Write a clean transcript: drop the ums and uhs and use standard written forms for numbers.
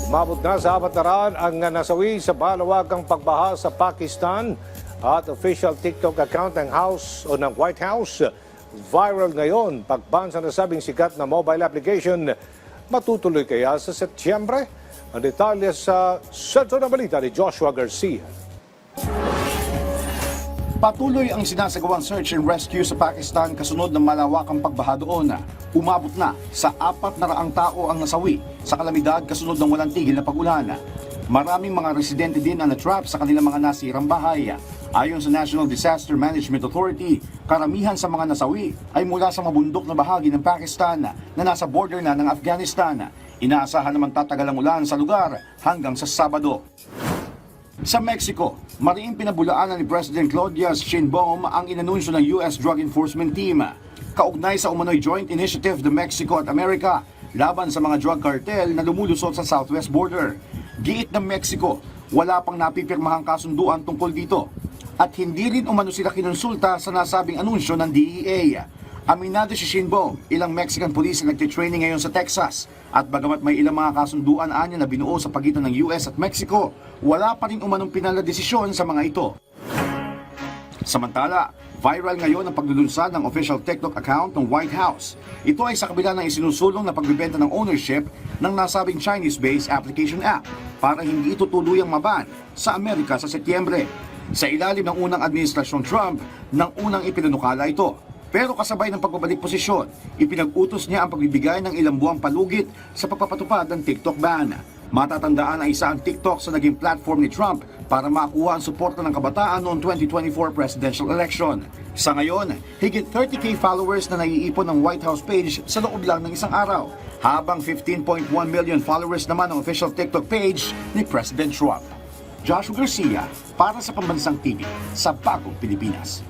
Umabot na sa 400 ang nasawi sa malawagang pagbaha sa Pakistan at official TikTok account ng White House viral ngayon pagban sa nasabing sikat na mobile application. Matutuloy kaya sa Setyembre? Ang detalye sa Sentro na Balita ni Joshua Garcia. Patuloy ang sinasagawang search and rescue sa Pakistan kasunod ng malawakang pagbaha doon. Umabot na sa 400 tao ang nasawi sa kalamidad kasunod ng walang tigil na pag-ulan. Maraming mga residente din ang na-trap sa kanilang mga nasirang bahay. Ayon sa National Disaster Management Authority, karamihan sa mga nasawi ay mula sa mabundok na bahagi ng Pakistan na nasa border na ng Afghanistan. Inaasahan naman tatagal ang ulan sa lugar hanggang sa Sabado. Sa Mexico, mariing pinabulaanan ni President Claudia Sheinbaum ang inanunsyo ng US Drug Enforcement Team. Kaugnay sa umano'y joint initiative ng Mexico at Amerika laban sa mga drug cartel na lumulusot sa southwest border. Giit ng Mexico, wala pang napipirmahang kasunduan tungkol dito. At hindi rin umano sila kinonsulta sa nasabing anunsyo ng DEA. Aminado si Sheinbaum, ilang Mexican police na nagtitraining ngayon sa Texas. At bagamat may ilang mga kasunduan anya na binuo sa pagitan ng US at Mexico, wala pa rin umanong pinaladesisyon sa mga ito. Samantala, viral ngayon ang pagdulunsad ng official TikTok account ng White House. Ito ay sa kabila ng isinusulong na pagbibenta ng ownership ng nasabing Chinese-based application app para hindi ito tuluyang maban sa Amerika sa Setyembre. Sa ilalim ng unang administrasyong Trump, nang unang ipinanukala ito. Pero kasabay ng pagbabalik posisyon, ipinag-utos niya ang pagbibigay ng ilang buwang palugit sa pagpapatupad ng TikTok ban. Matatandaan na isa ang TikTok sa naging platform ni Trump para makuha ang suporta ng kabataan noong 2024 presidential election. Sa ngayon, higit 30k followers na naiipon ng White House page sa loob lang ng isang araw, habang 15.1 million followers naman ang official TikTok page ni President Trump. Joshua Garcia para sa Pambansang TV sa Bagong Pilipinas.